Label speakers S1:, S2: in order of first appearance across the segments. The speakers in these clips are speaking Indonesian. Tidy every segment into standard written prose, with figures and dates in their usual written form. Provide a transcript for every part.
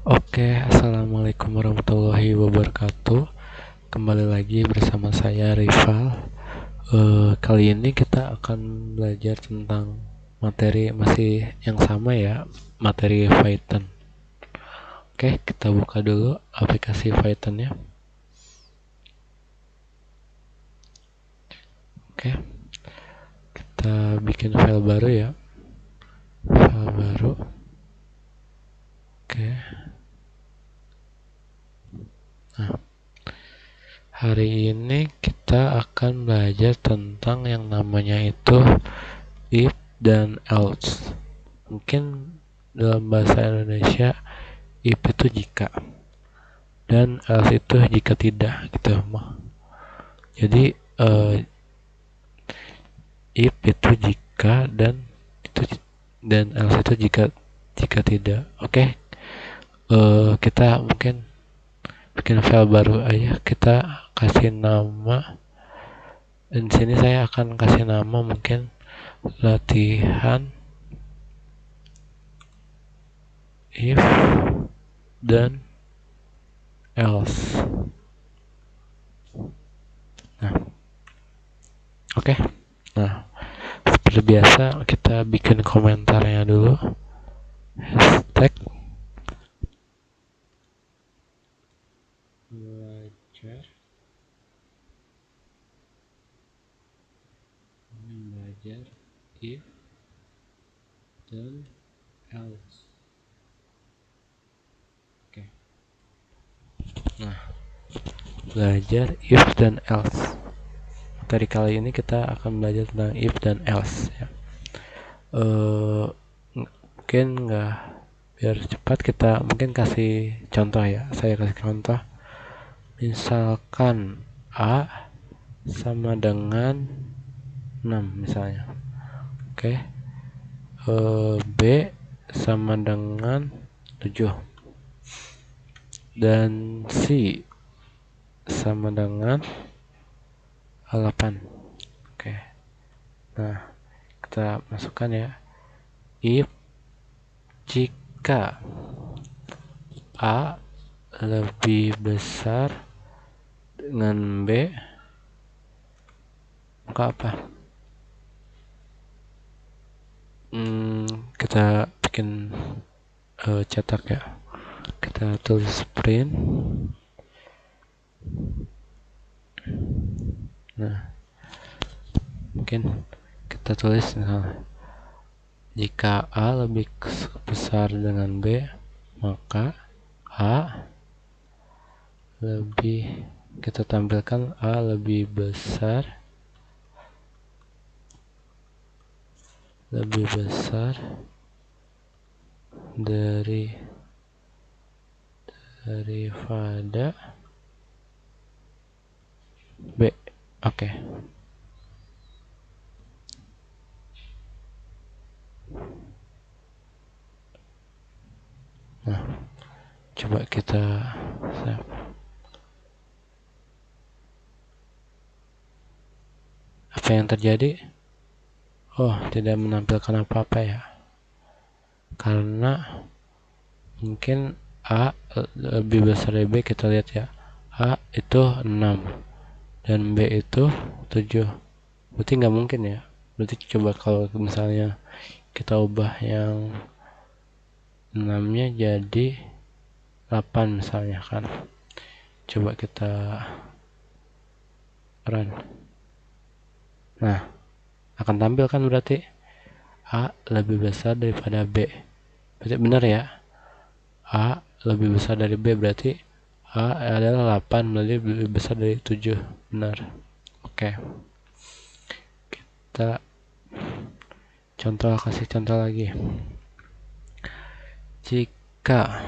S1: Oke, assalamualaikum warahmatullahi wabarakatuh. Kembali lagi bersama saya Rival. Kali ini kita akan belajar tentang materi masih yang sama ya, materi Python. Oke, kita buka dulu aplikasi Pythonnya. Oke, kita bikin file baru ya, file baru. Oke. Nah, hari ini kita akan belajar tentang yang namanya itu if dan else. Mungkin dalam bahasa Indonesia if itu jika dan else itu jika tidak gitu. Jadi if itu jika dan else itu jika tidak. Oke. Kita mungkin bikin file baru aja, kita kasih nama. Dan di sini saya akan kasih nama mungkin latihan if dan else. Nah, oke. Nah, seperti biasa kita bikin komentarnya dulu. Hashtag belajar if dan else. Oke. Nah, belajar if dan else. Materi kali ini kita akan belajar tentang if dan else ya. Mungkin nggak, biar cepat kita mungkin kasih contoh ya. Saya kasih contoh. Misalkan A sama dengan 6 misalnya. Oke. B sama dengan 7 dan C sama dengan 8. Oke. Nah, kita masukkan ya. If jika A lebih besar dengan B, maka apa? Kita bikin cetak ya. Kita tulis print. Nah, mungkin kita tulis jika A lebih besar dengan B, maka A lebih, kita tampilkan A lebih besar daripada B. Oke. Nah, coba kita save. Apa yang terjadi? Oh, tidak menampilkan apa-apa ya. Karena mungkin A lebih besar dari B. Kita lihat ya. A itu 6 dan B itu 7. Berarti nggak mungkin ya. Berarti coba kalau misalnya kita ubah yang 6 nya jadi 8 misalnya kan. Coba kita run. Nah, akan tampil kan berarti A lebih besar daripada B. Berarti benar ya. A lebih besar dari B, berarti A adalah 8, berarti lebih besar dari 7. Benar. Oke. Kita kasih contoh lagi. Jika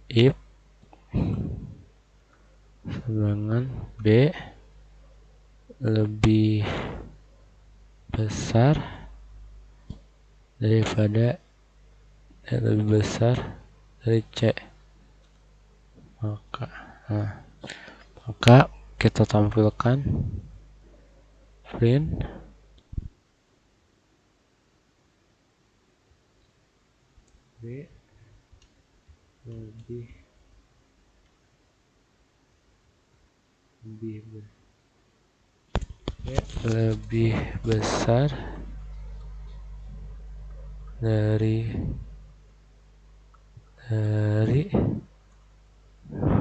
S1: if dengan B lebih besar daripada lebih besar dari C, maka kita tampilkan print B lebih lebih lebih besar dari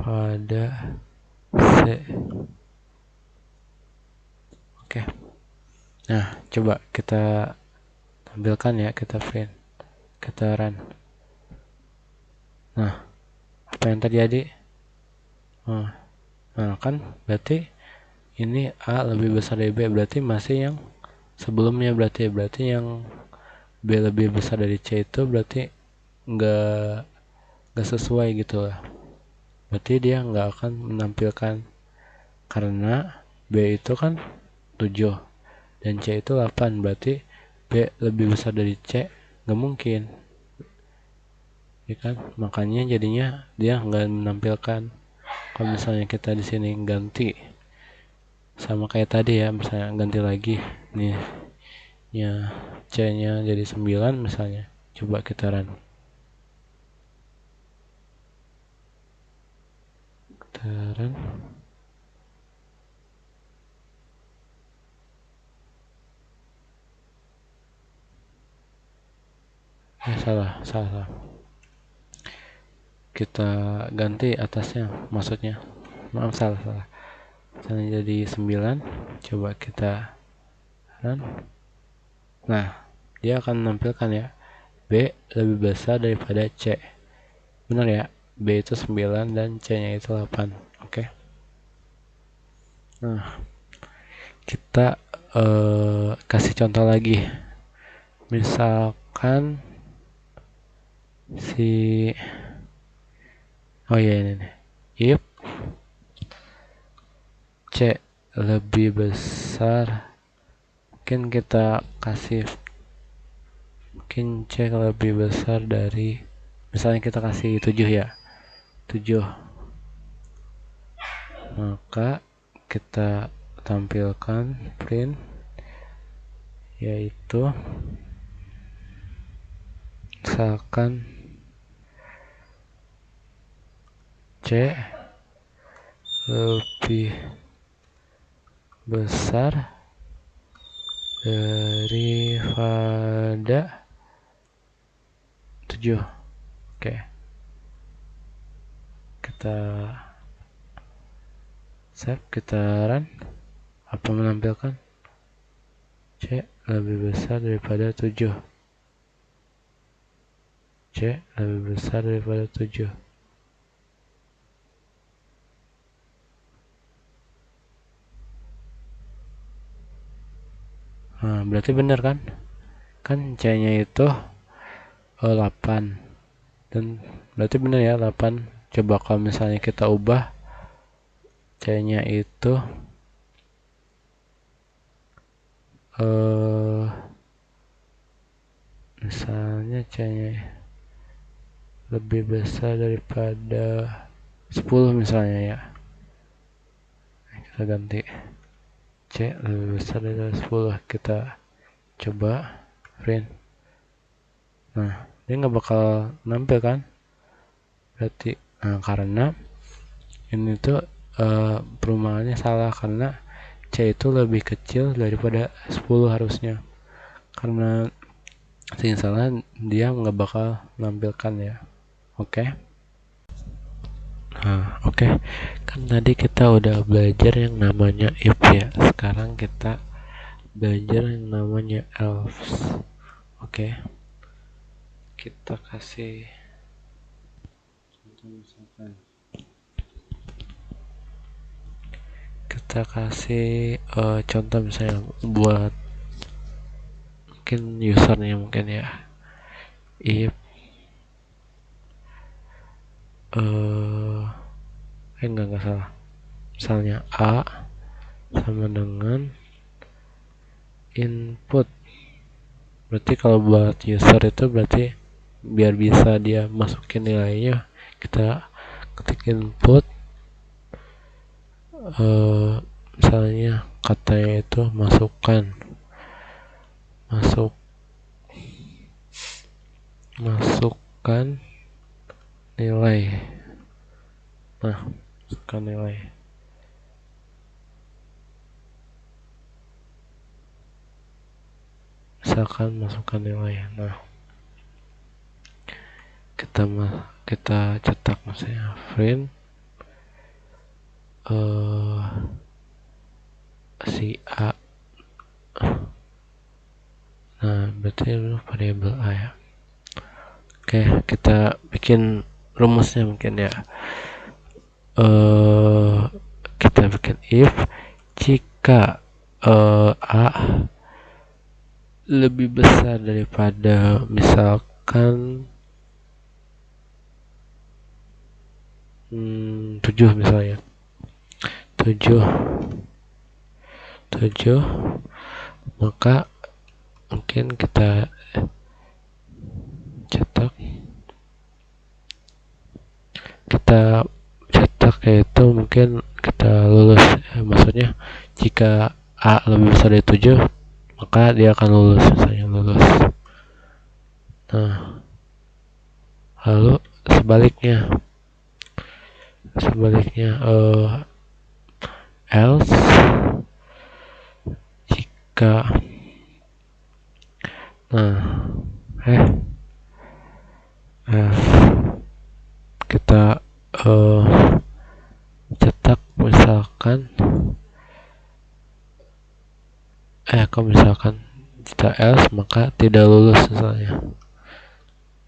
S1: pada C. Oke. Nah, coba kita tampilkan ya, kita print, kita run. Nah, apa yang terjadi? Nah, kan berarti ini A lebih besar dari B, berarti masih yang sebelumnya, berarti yang B lebih besar dari C itu berarti nggak sesuai gitu lah. Berarti dia nggak akan menampilkan karena B itu kan 7 dan C itu 8, berarti B lebih besar dari C nggak mungkin ya kan, makanya jadinya dia nggak menampilkan. Kalau misalnya kita di sini ganti sama kayak tadi ya, misalnya ganti lagi nih ya, C nya jadi 9 misalnya, coba kita run, salah, kita ganti atasnya, maksudnya maaf, salah. Misalnya jadi 9, coba kita run. Nah, dia akan menampilkan ya, B lebih besar daripada C. Benar ya, B itu 9 dan C nya itu 8. Oke. Nah, kita kasih contoh lagi. Misalkan oh iya, ini nih, if C lebih besar, mungkin kita kasih, mungkin C lebih besar dari, misalnya kita kasih 7 ya, 7, maka kita tampilkan print yaitu misalkan C lebih besar daripada 7. Oke. Kita save, kita run. Apa menampilkan? C lebih besar daripada 7. C lebih besar daripada 7. Nah, berarti benar kan? Kan C-nya itu 8. Dan berarti benar ya, 8. Coba kalau misalnya kita ubah C-nya itu misalnya C-nya lebih besar daripada 10 misalnya ya. Kita ganti C lebih besar dari 10, kita coba print. Nah, dia nggak bakal nampil kan, berarti karena ini tuh perumahannya salah, karena C itu lebih kecil daripada 10 harusnya, karena yang salah dia nggak bakal nampilkan ya. Oke. Nah, oke. Kan tadi kita udah belajar yang namanya if ya, sekarang kita belajar yang namanya else. Oke. Kita kasih contoh, misalkan kita kasih contoh misalnya buat mungkin usernya, mungkin ya, if enggak salah, misalnya A sama dengan input, berarti kalau buat user itu berarti biar bisa dia masukin nilainya, kita ketik input, misalnya katanya itu masukkan nilai. Nah, masukkan nilai. Misalkan masukkan nilai. Nah, kita cetak misalnya print si A. Nah, berarti itu variabel A ya. Oke, kita bikin rumusnya mungkin ya. Kita bikin if jika A lebih besar daripada misalkan 7 misalnya. 7 maka mungkin kita cetak yaitu mungkin kita lulus maksudnya jika A lebih besar dari 7 maka dia akan lulus misalnya lulus. Nah, lalu sebaliknya else jika kita cetak misalkan jika else maka tidak lulus misalnya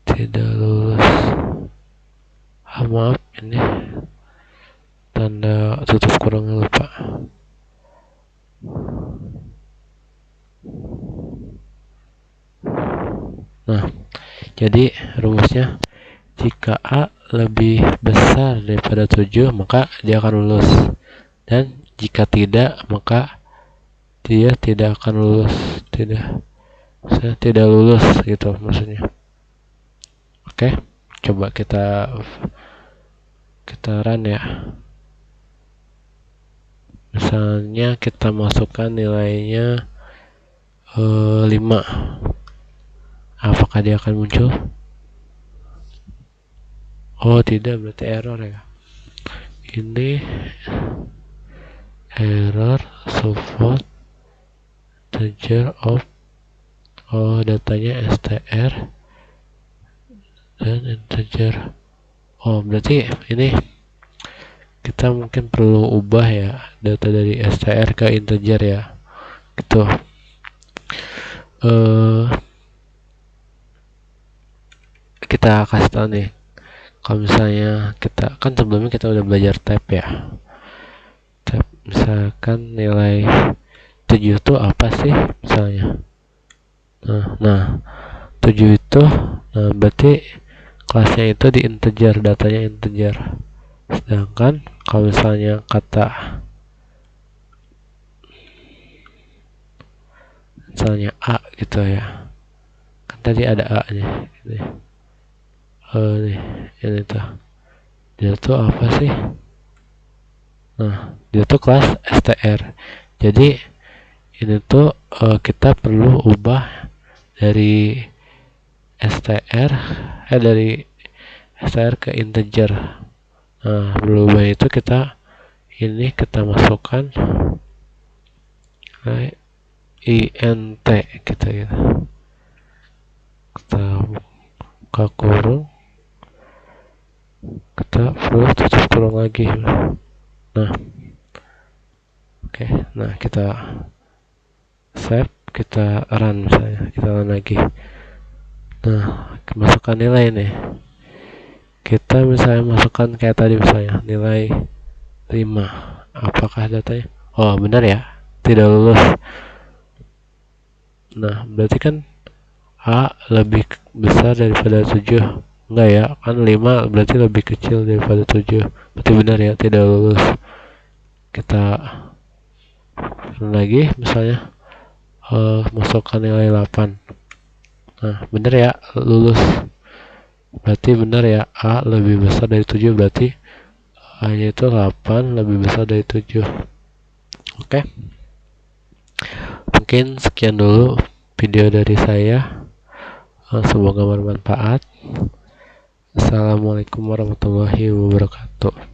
S1: tidak lulus. Maaf, ini tanda tutup kurungnya lupa. Nah, jadi rumusnya jika A lebih besar daripada 7 maka dia akan lulus, dan jika tidak maka dia tidak akan lulus, tidak lulus gitu maksudnya. Oke, coba kita run ya. Misalnya kita masukkan nilainya 5, apakah dia akan muncul? Oh tidak, berarti error ya. Ini error support integer of datanya str dan integer. Berarti ini kita mungkin perlu ubah ya data dari str ke integer ya gitu. Kita kasih tahu nih, kalau misalnya kita kan sebelumnya kita udah belajar tab ya. Tab misalkan nilai 7 itu apa sih misalnya. Nah 7 itu berarti kelasnya itu di integer, datanya integer. Sedangkan kalau misalnya misalnya A gitu ya, kan tadi ada A nih gitu. Nih ini tuh dia tuh apa sih? Nah dia tuh kelas str. Jadi ini tuh kita perlu ubah dari str ke integer. Nah berubah itu kita masukkan int gitu ya. Kita buka kurung, kita perlu tutup kurung lagi. Nah oke, nah kita save, kita run misalnya, kita run lagi. Nah masukkan nilai nih, kita misalnya masukkan kayak tadi misalnya nilai 5, apakah datanya benar ya, tidak lulus. Nah berarti kan A lebih besar daripada 7, enggak ya, kan 5 berarti lebih kecil daripada 7, berarti benar ya, tidak lulus. Kita lagi misalnya masukkan nilai 8, nah benar ya, lulus. Berarti benar ya, A lebih besar dari 7, berarti A nya itu 8 lebih besar dari 7. Oke, mungkin sekian dulu video dari saya, semoga bermanfaat. Assalamualaikum warahmatullahi wabarakatuh.